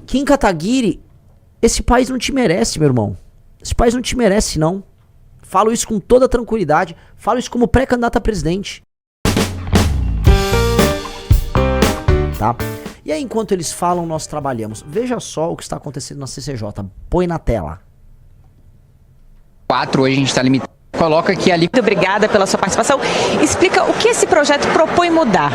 Kim Kataguiri, esse país não te merece, meu irmão. Esse país não te merece, não. Falo isso com toda tranquilidade. Falo isso como pré-candidato a presidente. Tá? E aí, enquanto eles falam, nós trabalhamos. Veja só o que está acontecendo na CCJ. Põe na tela. 4, hoje a gente está limitado. Coloca aqui ali. Muito obrigada pela sua participação. Explica o que esse projeto propõe mudar.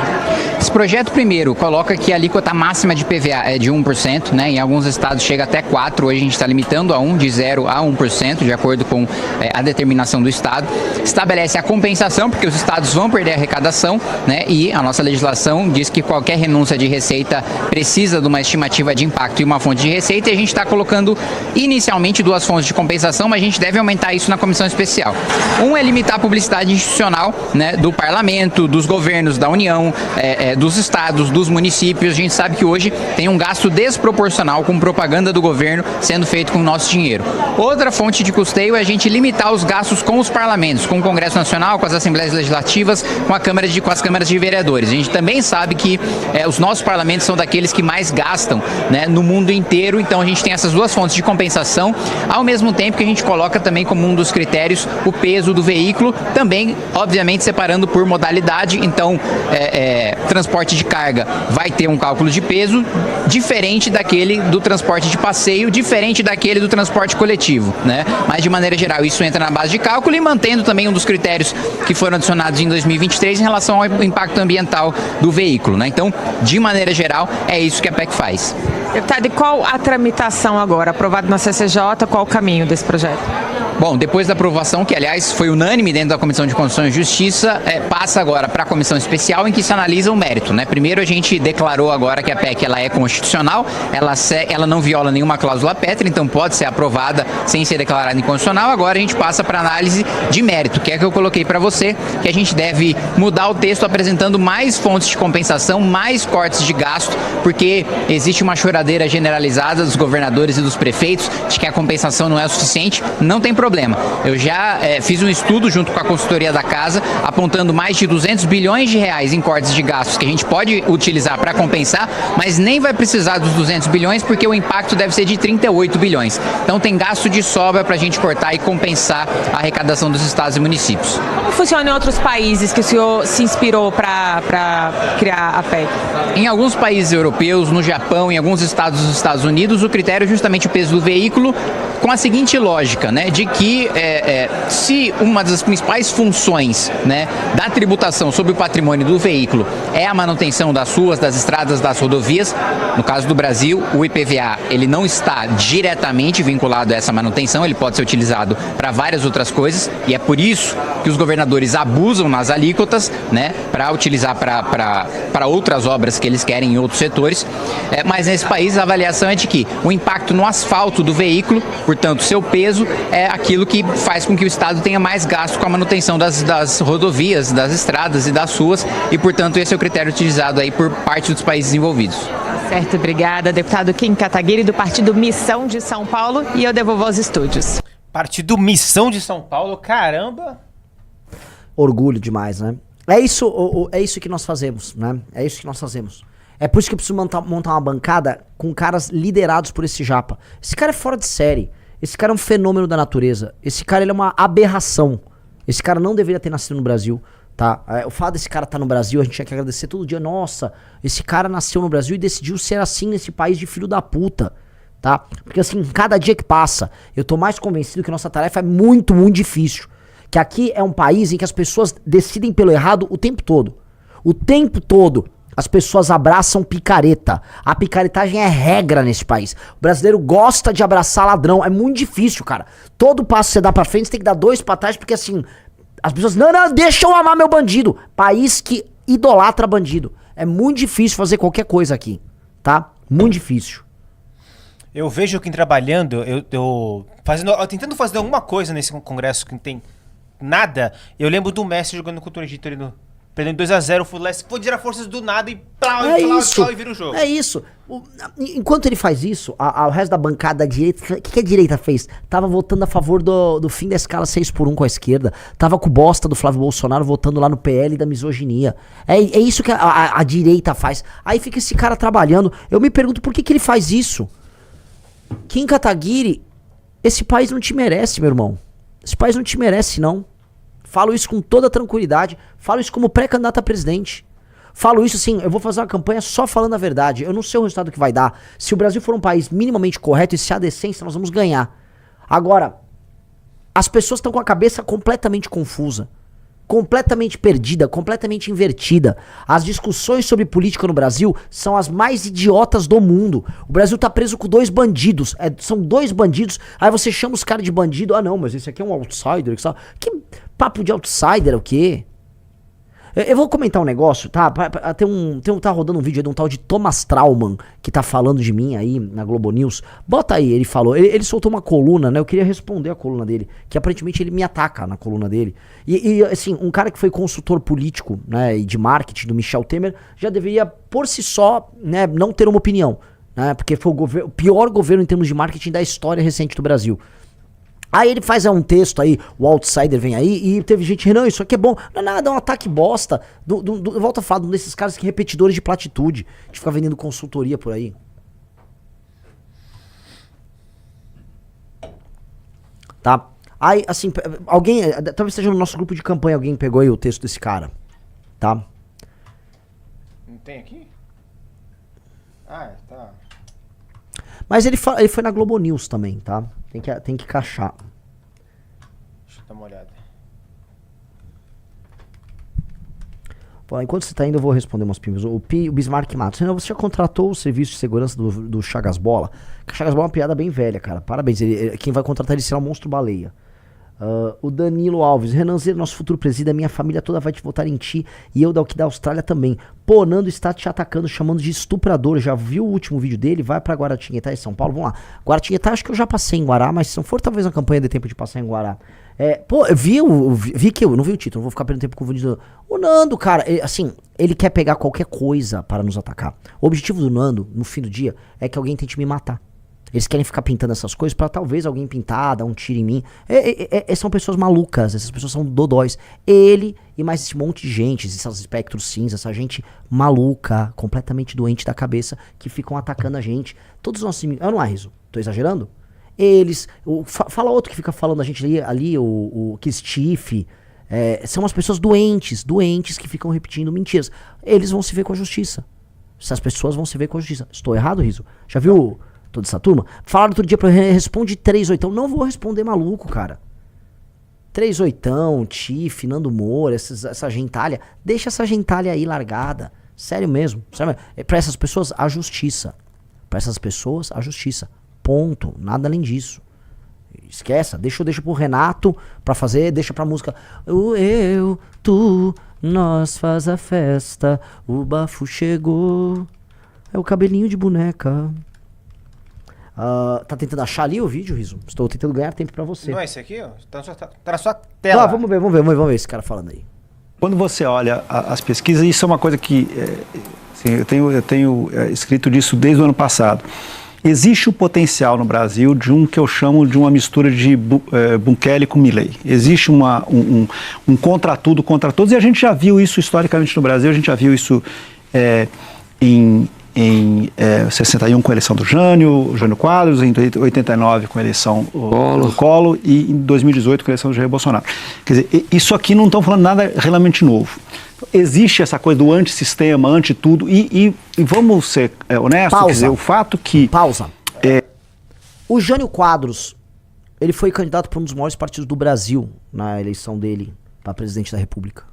Esse projeto, primeiro, coloca que a alíquota máxima de PVA é de 1%, né? Em alguns estados chega até 4%, hoje a gente está limitando a 1%, de 0% a 1%, de acordo com a determinação do estado. Estabelece a compensação, porque os estados vão perder a arrecadação, né? E a nossa legislação diz que qualquer renúncia de receita precisa de uma estimativa de impacto e uma fonte de receita, e a gente está colocando inicialmente 2 fontes de compensação, mas a gente deve aumentar isso na comissão especial. Um é limitar a publicidade institucional, né, do parlamento, dos governos, da União, dos estados, dos municípios. A gente sabe que hoje tem um gasto desproporcional com propaganda do governo sendo feito com o nosso dinheiro. Outra fonte de custeio é a gente limitar os gastos com os parlamentos, com o Congresso Nacional, com as Assembleias Legislativas, com as câmaras de vereadores. A gente também sabe que os nossos parlamentos são daqueles que mais gastam, né, no mundo inteiro, então a gente tem essas 2 fontes de compensação, ao mesmo tempo que a gente coloca também como um dos critérios o peso do veículo, também, obviamente, separando por modalidade. Então, transporte de carga vai ter um cálculo de peso diferente daquele do transporte de passeio, diferente daquele do transporte coletivo, né? Mas, de maneira geral, isso entra na base de cálculo e mantendo também um dos critérios que foram adicionados em 2023 em relação ao impacto ambiental do veículo, né? Então, de maneira geral, é isso que a PEC faz. Deputado, e qual a tramitação agora? Aprovado na CCJ, qual o caminho desse projeto? Bom, depois da aprovação, que aliás foi unânime dentro da Comissão de Constituição e Justiça, passa agora para a Comissão Especial, em que se analisa o mérito, né? Primeiro a gente declarou agora que a PEC ela é constitucional, ela não viola nenhuma cláusula pétrea, então pode ser aprovada sem ser declarada inconstitucional. Agora a gente passa para análise de mérito, que é que eu coloquei para você, que a gente deve mudar o texto apresentando mais fontes de compensação, mais cortes de gasto, porque existe uma choradeira generalizada dos governadores e dos prefeitos de que a compensação não é o suficiente. Não tem problema. Eu já fiz um estudo junto com a consultoria da casa, apontando mais de 200 bilhões de reais em cortes de gastos que a gente pode utilizar para compensar, mas nem vai precisar dos 200 bilhões porque o impacto deve ser de 38 bilhões. Então tem gasto de sobra para a gente cortar e compensar a arrecadação dos estados e municípios. Como funciona em outros países que o senhor se inspirou para criar a PEC? Em alguns países europeus, no Japão, em alguns estados dos Estados Unidos, o critério é justamente o peso do veículo, com a seguinte lógica, né, de que se uma das principais funções, né, da tributação sobre o patrimônio do veículo é a manutenção das ruas, das estradas, das rodovias, no caso do Brasil, o IPVA ele não está diretamente vinculado a essa manutenção, ele pode ser utilizado para várias outras coisas, e é por isso que os governadores abusam nas alíquotas, né, para utilizar para outras obras que eles querem em outros setores, mas nesse país a avaliação é de que o impacto no asfalto do veículo, portanto, seu peso é aquilo que faz com que o Estado tenha mais gasto com a manutenção das rodovias, das estradas e das ruas, e, portanto, esse é o critério utilizado aí por parte dos países envolvidos. Certo, obrigada. Deputado Kim Kataguiri, do Partido Missão de São Paulo, e eu devolvo aos estúdios. Partido Missão de São Paulo, caramba! Orgulho demais, né? É isso que nós fazemos, né? É isso que nós fazemos. É por isso que eu preciso montar uma bancada com caras liderados por esse japa. Esse cara é fora de série. Esse cara é um fenômeno da natureza. Esse cara ele é uma aberração. Esse cara não deveria ter nascido no Brasil, tá? O fato desse cara estar no Brasil, a gente tinha que agradecer todo dia. Nossa, esse cara nasceu no Brasil e decidiu ser assim nesse país de filho da puta, tá? Porque assim, cada dia que passa, eu tô mais convencido que nossa tarefa é muito, muito difícil. Que aqui é um país em que as pessoas decidem pelo errado o tempo todo. O tempo todo. As pessoas abraçam picareta. A picaretagem é regra nesse país. O brasileiro gosta de abraçar ladrão. É muito difícil, cara. Todo passo que você dá pra frente, você tem que dar 2 pra trás, porque assim, as pessoas, não, deixa eu amar meu bandido. País que idolatra bandido. É muito difícil fazer qualquer coisa aqui, tá? Muito difícil. Eu vejo quem trabalhando, eu tentando fazer alguma coisa nesse congresso que não tem nada. Eu lembro do Messi jogando contra o Egito ali no... Perdendo 2-0, foi tirar forças do nada e plau, e vira o jogo. É isso. Enquanto ele faz isso, o resto da bancada da direita, o que a direita fez? Tava votando a favor do fim da escala 6x1 com a esquerda. Tava com o bosta do Flávio Bolsonaro votando lá no PL da misoginia. É isso que a direita faz. Aí fica esse cara trabalhando. Eu me pergunto por que ele faz isso. Kim Kataguiri, esse país não te merece, meu irmão. Esse país não te merece, não. Falo isso com toda tranquilidade. Falo isso como pré-candidato a presidente. Falo isso assim, eu vou fazer uma campanha só falando a verdade. Eu não sei o resultado que vai dar. Se o Brasil for um país minimamente correto e se há decência, nós vamos ganhar. Agora, as pessoas estão com a cabeça completamente confusa. Completamente perdida, completamente invertida. As discussões sobre política no Brasil são as mais idiotas do mundo. O Brasil tá preso com 2 bandidos. São 2 bandidos. Aí você chama os caras de bandido. Ah, não, mas esse aqui é um outsider. Que papo de outsider, o quê? Eu vou comentar um negócio, tá? Tá rodando um vídeo aí de um tal de Thomas Trauman, que tá falando de mim aí na Globo News. Bota aí, ele falou, ele soltou uma coluna, né? Eu queria responder a coluna dele, que aparentemente ele me ataca na coluna dele. E assim, um cara que foi consultor político, né, e de marketing do Michel Temer, já deveria, por si só, né, não ter uma opinião, né? Porque foi o pior governo em termos de marketing da história recente do Brasil. Aí ele faz um texto aí, o outsider vem aí, e teve gente, não, isso aqui é bom. Não é nada, é um ataque bosta. Eu volto a falar, um desses caras que repetidores de platitude, de ficar vendendo consultoria por aí. Tá? Aí, assim, alguém, talvez esteja no nosso grupo de campanha, alguém pegou aí o texto desse cara. Tá? Não tem aqui? Ah, tá. Mas ele foi na Globo News também, tá? Tem que encaixar. Deixa eu dar uma olhada. Bom, enquanto você tá indo, eu vou responder umas pimbas. O Bismarck Matos. Você já contratou o serviço de segurança do Chagas Bola? O Chagas Bola é uma piada bem velha, cara. Parabéns. Quem vai contratar ele será o Monstro Baleia. O Danilo Alves. Renanzeiro, nosso futuro presidente, minha família toda vai te votar em ti. E eu daqui da Austrália também. Pô, Nando está te atacando, chamando de estuprador. Já viu o último vídeo dele? Vai pra Guaratinguetá em São Paulo. Vamos lá. Guaratinguetá, acho que eu já passei em Guará, mas se não for, talvez a campanha dê tempo de passar em Guará. Pô, eu vi que eu não vi o título, não vou ficar perdendo tempo com o vídeo. O Nando, cara, ele quer pegar qualquer coisa para nos atacar. O objetivo do Nando, no fim do dia, é que alguém tente me matar. Eles querem ficar pintando essas coisas pra talvez alguém pintar, dar um tiro em mim. São pessoas malucas, essas pessoas são dodóis. Ele e mais esse monte de gente, esses espectros cinza, essa gente maluca, completamente doente da cabeça, que ficam atacando a gente. Todos os nossos inimigos. Eu não é, Riso? Tô exagerando? Eles. Fala outro que fica falando a gente ali o Kistife. São as pessoas doentes que ficam repetindo mentiras. Eles vão se ver com a justiça. Essas pessoas vão se ver com a justiça. Estou errado, Riso? Já viu toda essa turma? Falaram outro dia pra eu responde 38. Não vou responder maluco, cara. 38, Tiff, Nando Moura, essa gentalha. Deixa essa gentalha aí largada. Sério mesmo. Sério mesmo. Pra essas pessoas, a justiça. Pra essas pessoas, a justiça. Ponto. Nada além disso. Esqueça. Deixa pro Renato pra fazer. Deixa pra música. Eu, tu, nós faz a festa. O bafo chegou. É o cabelinho de boneca. Tá tentando achar ali o vídeo, Riso? Estou tentando ganhar tempo pra você. Não é esse aqui, ó? Tá na sua tela. Vamos ver esse cara falando aí. Quando você olha as pesquisas, isso é uma coisa que assim, eu tenho escrito disso desde o ano passado. Existe o potencial no Brasil de que eu chamo de uma mistura de Bukele com Milei. Existe um contra tudo, contra todos, e a gente já viu isso historicamente no Brasil, a gente já viu isso em 61 com a eleição do Jânio Quadros, em 89 com a eleição do Collor e em 2018 com a eleição do Jair Bolsonaro. Quer dizer, isso aqui não estão falando nada realmente novo. Existe essa coisa do antissistema, anti-tudo, e vamos ser honestos, quer dizer, o fato que... Pausa. O Jânio Quadros, ele foi candidato para um dos maiores partidos do Brasil na eleição dele para presidente da República.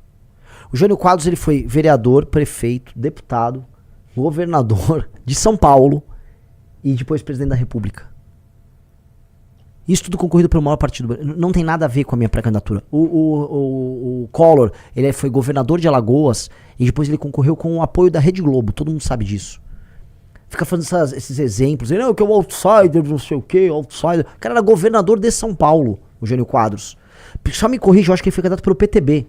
O Jânio Quadros, ele foi vereador, prefeito, deputado, governador de São Paulo e depois presidente da República. Isso tudo concorrido pelo maior partido. Não tem nada a ver com a minha pré-candidatura. O Collor, ele foi governador de Alagoas e depois ele concorreu com o apoio da Rede Globo. Todo mundo sabe disso. Fica fazendo esses exemplos. Não, que é o outsider, não sei o que, outsider. O cara era governador de São Paulo, o Jânio Quadros. Só me corrija, eu acho que ele foi candidato pelo PTB.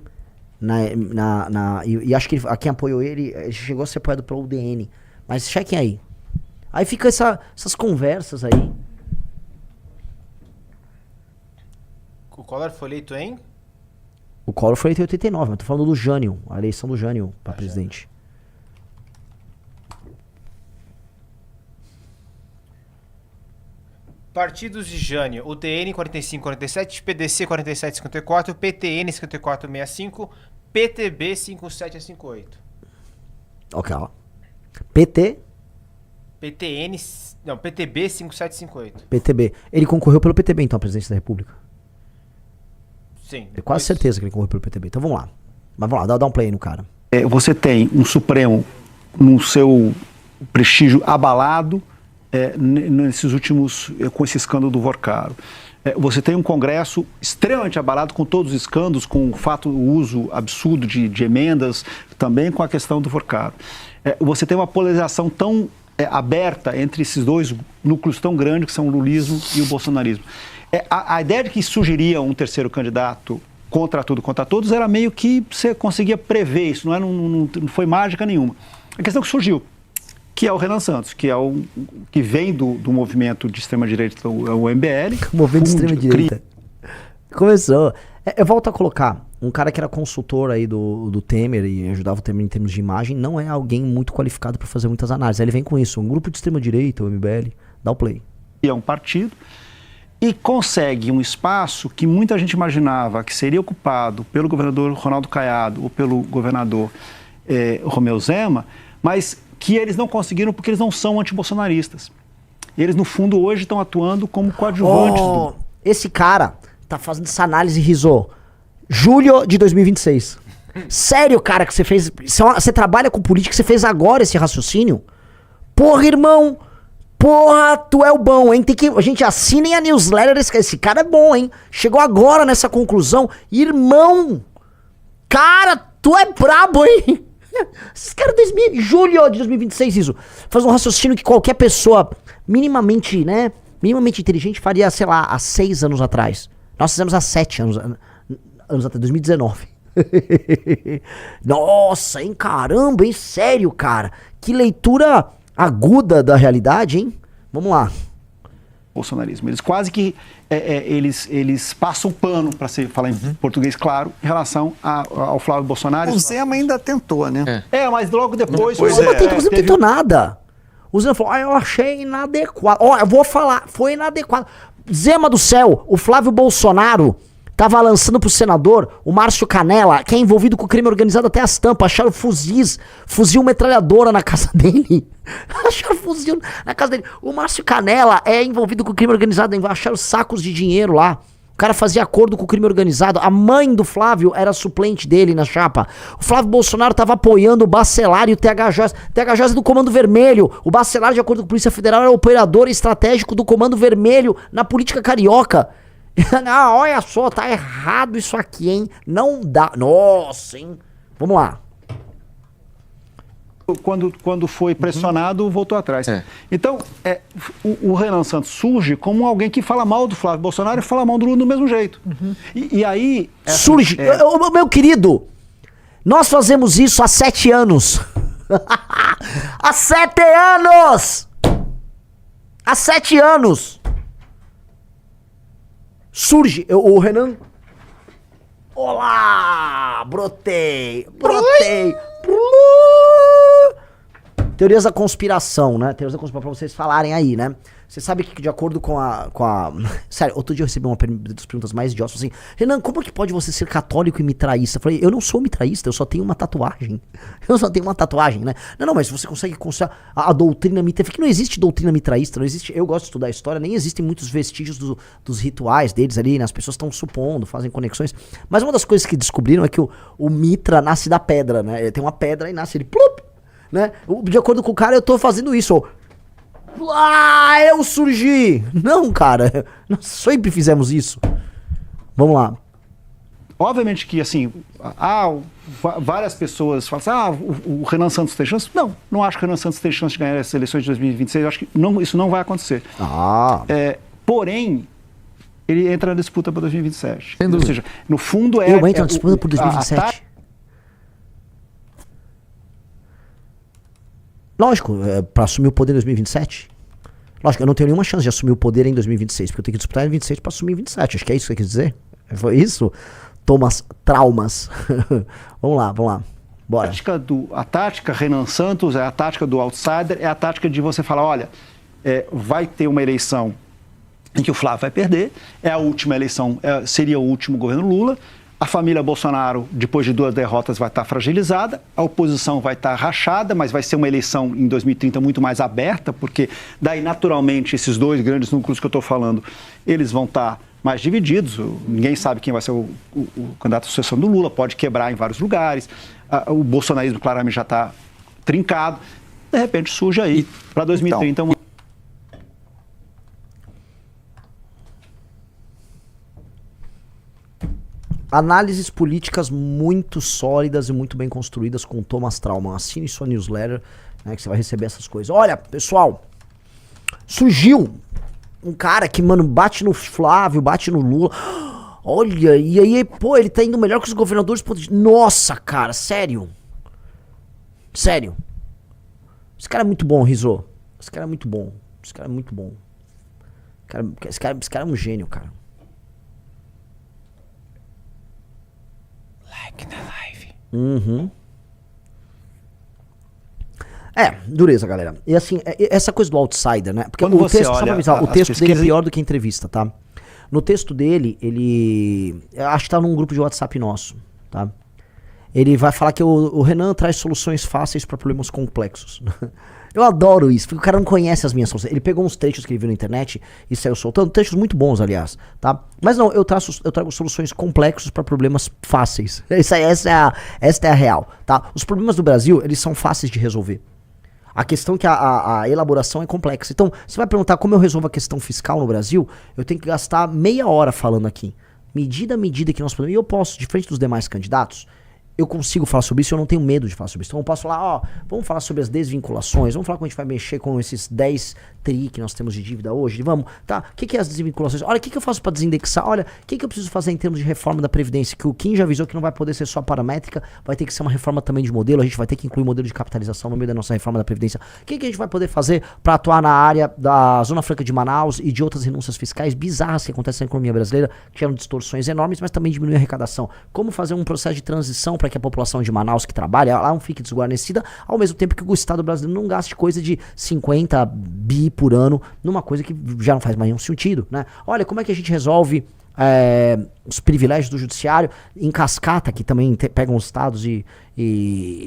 E acho que quem apoiou ele chegou a ser apoiado pelo UDN. Mas chequem aí. Aí fica essas conversas aí. O Collor foi eleito em? O Collor foi eleito em 89, mas tô falando do Jânio, a eleição do Jânio pra presidente. Partidos de Jânio, UDN 4547, PDC 4754, PTN 5465, PTB 5758. Ok, ó. PT, PTN, não, PTB 5758. PTB. Ele concorreu pelo PTB, então, a presidência da República. Sim. É quase certeza que ele concorreu pelo PTB. Então vamos lá. Mas vamos lá, dá um play aí no cara. Você tem um Supremo no seu prestígio abalado nesses últimos, com esse escândalo do Vorcaro. Você tem um Congresso extremamente abalado com todos os escândalos, com o uso absurdo de emendas, também com a questão do Vorcaro. Você tem uma polarização tão aberta entre esses dois núcleos tão grandes que são o lulismo e o bolsonarismo. A ideia de que surgiria um terceiro candidato contra tudo, contra todos, era meio que você conseguia prever isso, não foi mágica nenhuma. A questão que surgiu, que é o Renan Santos, que vem do movimento de extrema-direita, o MBL. O movimento de extrema-direita. Começou. Eu volto a colocar, um cara que era consultor aí do Temer e ajudava o Temer em termos de imagem, não é alguém muito qualificado para fazer muitas análises. Aí ele vem com isso, um grupo de extrema-direita, o MBL, dá o play. É um partido e consegue um espaço que muita gente imaginava que seria ocupado pelo governador Ronaldo Caiado ou pelo governador Romeu Zema, mas que eles não conseguiram porque eles não são antibolsonaristas. Eles, no fundo, hoje estão atuando como coadjuvantes. Esse cara tá fazendo essa análise, Rizzo. Julho de 2026. Sério, cara, que você fez... Você trabalha com política, você fez agora esse raciocínio? Porra, irmão... Porra, tu é o bom, hein? Gente, assinem a newsletter. Esse cara é bom, hein? Chegou agora nessa conclusão. Irmão! Cara, tu é brabo, hein? Esses caras, julho de 2026, isso. Faz um raciocínio que qualquer pessoa minimamente, né? Minimamente inteligente faria, sei lá, há 6 anos atrás. Nós fizemos há 7 anos atrás, 2019. Nossa, hein? Caramba, hein? Sério, cara. Que leitura... aguda da realidade, hein? Vamos lá. Bolsonarismo. Eles quase que eles passam pano, para falar em português claro, em relação ao Flávio Bolsonaro. O Zema ainda tentou, né? Mas logo depois... O Zema não tentou nada. O Zema falou, eu achei inadequado. Eu vou falar, foi inadequado. Zema do céu, o Flávio Bolsonaro tava lançando pro senador o Márcio Canella, que é envolvido com o crime organizado até as tampas. Acharam fuzil metralhadora na casa dele. Acharam fuzil na casa dele. O Márcio Canella é envolvido com o crime organizado. Acharam sacos de dinheiro lá. O cara fazia acordo com o crime organizado. A mãe do Flávio era suplente dele na chapa. O Flávio Bolsonaro tava apoiando o Bacelar e o THJ. THJ do Comando Vermelho. O Bacelar, de acordo com a Polícia Federal, era o operador estratégico do Comando Vermelho na política carioca. Não, olha só, tá errado isso aqui, hein? Não dá. Nossa, hein? Vamos lá. Quando foi pressionado, voltou atrás. Então, o Renan Santos surge como alguém que fala mal do Flávio Bolsonaro e fala mal do Lula do mesmo jeito. E aí... surge. Meu querido, nós fazemos isso há 7 anos. Há 7 anos! Há 7 anos! Surge, o Renan... Olá! Brotei! Teorias da conspiração, né? Teorias da conspiração pra vocês falarem aí, né? Você sabe que de acordo com a... Sério, outro dia eu recebi uma das perguntas mais idiotas, assim, Renan, como que pode você ser católico e mitraísta? Eu falei, eu não sou mitraísta, eu só tenho uma tatuagem. Eu só tenho uma tatuagem, né? Não, mas você consegue considerar a doutrina mitraísta, que não existe doutrina mitraísta, não existe, eu gosto de estudar história, nem existem muitos vestígios dos rituais deles ali, né? As pessoas estão supondo, fazem conexões, mas uma das coisas que descobriram é que o mitra nasce da pedra, né? Ele tem uma pedra e nasce ele, plup, né? De acordo com o cara, eu tô fazendo isso, eu surgi! Não, cara, nós sempre fizemos isso. Vamos lá. Obviamente que, assim, várias pessoas falam assim, o Renan Santos tem chance? Não acho que o Renan Santos tem chance de ganhar as eleições de 2026, eu acho que isso não vai acontecer. Porém, ele entra na disputa para 2027. Ou seja, no fundo eu entro na disputa por 2027? Lógico, pra assumir o poder em 2027. Lógico, eu não tenho nenhuma chance de assumir o poder em 2026, porque eu tenho que disputar em 2026 pra assumir em 27. Acho que é isso que você quis dizer. Foi isso? Thomas Traumas. Vamos lá. Bora. A tática Renan Santos é a tática do outsider, é a tática de você falar, olha, vai ter uma eleição em que o Flávio vai perder, é a última eleição, seria o último governo Lula, a família Bolsonaro, depois de 2 derrotas, vai estar fragilizada, a oposição vai estar rachada, mas vai ser uma eleição em 2030 muito mais aberta, porque daí, naturalmente, esses 2 grandes núcleos que eu estou falando, eles vão estar mais divididos, ninguém sabe quem vai ser o candidato à sucessão do Lula, pode quebrar em vários lugares, o bolsonarismo claramente já está trincado, de repente surge aí, para 2030, uma... Análises políticas muito sólidas e muito bem construídas com o Thomas Trauman. Assine sua newsletter, né, que você vai receber essas coisas. Olha, pessoal, surgiu um cara que, mano, bate no Flávio, bate no Lula. Olha, e aí, pô, ele tá indo melhor que os governadores. Nossa, cara, sério. Sério. Esse cara é muito bom, Rizzo. Esse cara é muito bom. Esse cara é muito bom. Esse cara é um gênio, cara. Na live. Uhum. Dureza, galera. E assim, essa coisa do outsider, né? Porque quando o texto, olha, só pra avisar, o texto pesquisas... dele é pior do que a entrevista, tá? No texto dele, eu acho que tá num grupo de WhatsApp nosso, tá? Ele vai falar que o Renan traz soluções fáceis pra problemas complexos. Eu adoro isso, porque o cara não conhece as minhas soluções. Ele pegou uns trechos que ele viu na internet e saiu soltando, trechos muito bons, aliás, tá? Mas não, eu trago soluções complexas para problemas fáceis. Essa é a real, tá? Os problemas do Brasil, eles são fáceis de resolver. A questão é que a elaboração é complexa. Então, você vai perguntar como eu resolvo a questão fiscal no Brasil, eu tenho que gastar meia hora falando aqui. Medida a medida que nós podemos. E eu posso, diferente dos demais candidatos, eu consigo falar sobre isso, eu não tenho medo de falar sobre isso. Então eu posso falar, vamos falar sobre as desvinculações, vamos falar como a gente vai mexer com esses 10 tri que nós temos de dívida hoje, vamos, tá? O que é as desvinculações? Olha, o que eu faço para desindexar? Olha, o que eu preciso fazer em termos de reforma da Previdência? Que o Kim já avisou que não vai poder ser só paramétrica, vai ter que ser uma reforma também de modelo, a gente vai ter que incluir modelo de capitalização no meio da nossa reforma da Previdência. O que a gente vai poder fazer para atuar na área da Zona Franca de Manaus e de outras renúncias fiscais bizarras que acontecem na economia brasileira, que geram distorções enormes, mas também diminuem a arrecadação? Como fazer um processo de transição para que a população de Manaus que trabalha lá não fique desguarnecida, ao mesmo tempo que o Estado brasileiro não gaste coisa de 50 bi por ano numa coisa que já não faz mais nenhum sentido, né? Olha, como é que a gente resolve os privilégios do judiciário em cascata, que também pegam os estados e,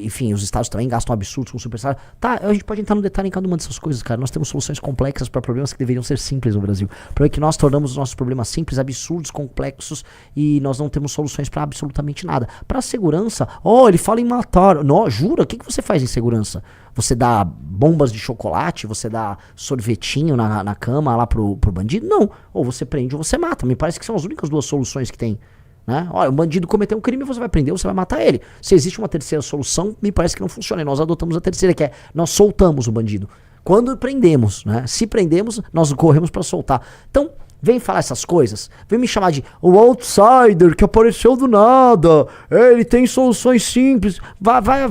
enfim, os estados também gastam absurdos com o supersalário. Tá, a gente pode entrar no detalhe em cada uma dessas coisas, cara. Nós temos soluções complexas para problemas que deveriam ser simples no Brasil. O problema é que nós tornamos os nossos problemas simples, absurdos, complexos, e nós não temos soluções para absolutamente nada. Para segurança, ele fala em matar. Não, jura? O que você faz em segurança? Você dá bombas de chocolate? Você dá sorvetinho na cama lá pro bandido? Não. Ou você prende ou você mata. Me parece que são as únicas 2 soluções que tem. Né? Olha, o bandido cometeu um crime, você vai prender ou você vai matar ele. Se existe uma terceira solução, me parece que não funciona. E nós adotamos a terceira, que é nós soltamos o bandido. Quando prendemos, né? Se prendemos, nós corremos para soltar. Então, vem falar essas coisas, vem me chamar de o outsider que apareceu do nada, ele tem soluções simples, vai,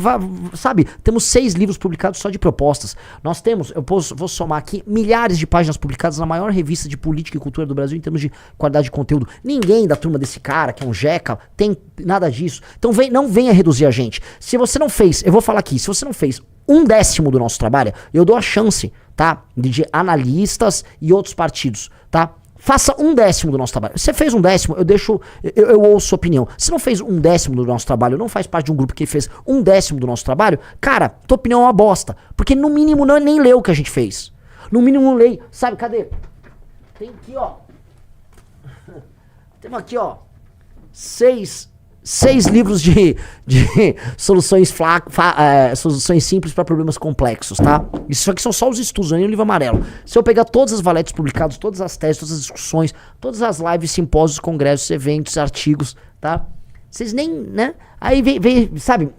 sabe? Temos 6 livros publicados só de propostas. Nós temos, vou somar aqui, milhares de páginas publicadas na maior revista de política e cultura do Brasil em termos de qualidade de conteúdo. Ninguém da turma desse cara, que é um jeca, tem nada disso. Então não venha reduzir a gente. Se você não fez, eu vou falar aqui, se você não fez 1/10 do nosso trabalho, eu dou a chance, tá? De analistas e outros partidos, tá? Faça 1/10 do nosso trabalho. Você fez 1/10, eu ouço sua opinião. Se não fez 1/10 do nosso trabalho, não faz parte de um grupo que fez 1/10 do nosso trabalho, cara, tua opinião é uma bosta. Porque no mínimo não nem leu o que a gente fez. No mínimo não leio. Sabe, cadê? Tem aqui, ó. Temos aqui, ó. 6 livros de soluções soluções simples para problemas complexos, tá? Isso aqui são só os estudos, não é nem o livro amarelo. Se eu pegar todas as valetes publicadas, todas as teses, todas as discussões, todas as lives, simpósios, congressos, eventos, artigos, tá? Vocês nem, né? Aí vem, sabe?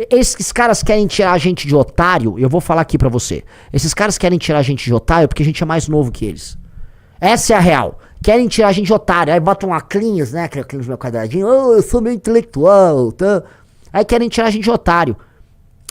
Esses caras querem tirar a gente de otário, eu vou falar aqui pra você. Esses caras querem tirar a gente de otário porque a gente é mais novo que eles. Essa é a real. Querem tirar a gente de otário. Aí botam aclinhos, né? Aquele aclinhos no meu quadradinho. Eu sou meio intelectual, tá? Aí querem tirar a gente de otário.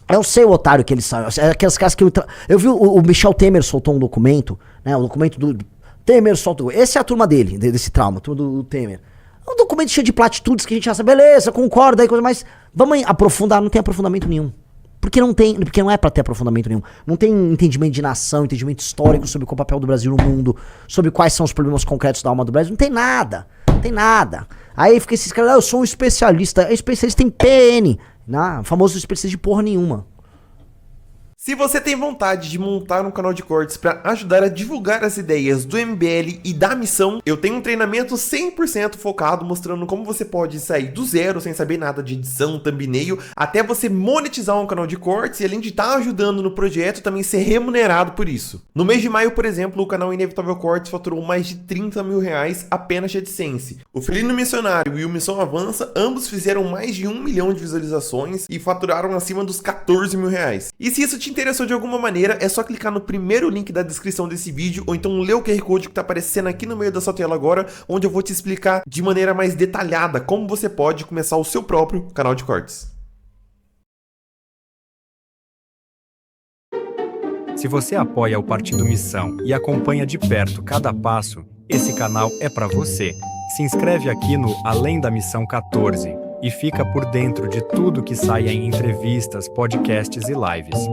Eu sei o otário que eles são. É aqueles caras que eu vi o Michel Temer soltou um documento, né? O documento do Temer soltou. Essa é a turma dele, desse trauma, a turma do Temer. É um documento cheio de platitudes que a gente acha, beleza, concorda aí, coisa, mas vamos aprofundar. Não tem aprofundamento nenhum. Porque não é pra ter aprofundamento nenhum. Não tem entendimento de nação, entendimento histórico sobre qual é o papel do Brasil no mundo, sobre quais são os problemas concretos da alma do Brasil. Não tem nada. Não tem nada. Aí fica esses caras, eu sou um especialista. É especialista em PN. Não, famoso especialista de porra nenhuma. Se você tem vontade de montar um canal de cortes para ajudar a divulgar as ideias do MBL e da missão, eu tenho um treinamento 100% focado mostrando como você pode sair do zero sem saber nada de edição, thumbnail, até você monetizar um canal de cortes e além de estar ajudando no projeto, também ser remunerado por isso. No mês de maio, por exemplo, o canal Inevitável Cortes faturou mais de 30 mil reais apenas de AdSense. O Felino Missionário e o Missão Avança, ambos fizeram mais de 1 milhão de visualizações e faturaram acima dos 14 mil reais. E se isso te interessou de alguma maneira, é só clicar no primeiro link da descrição desse vídeo ou então ler o QR Code que está aparecendo aqui no meio da sua tela agora, onde eu vou te explicar de maneira mais detalhada como você pode começar o seu próprio canal de cortes. Se você apoia o Partido Missão e acompanha de perto cada passo, esse canal é para você. Se inscreve aqui no Além da Missão 14 e fica por dentro de tudo que sai em entrevistas, podcasts e lives.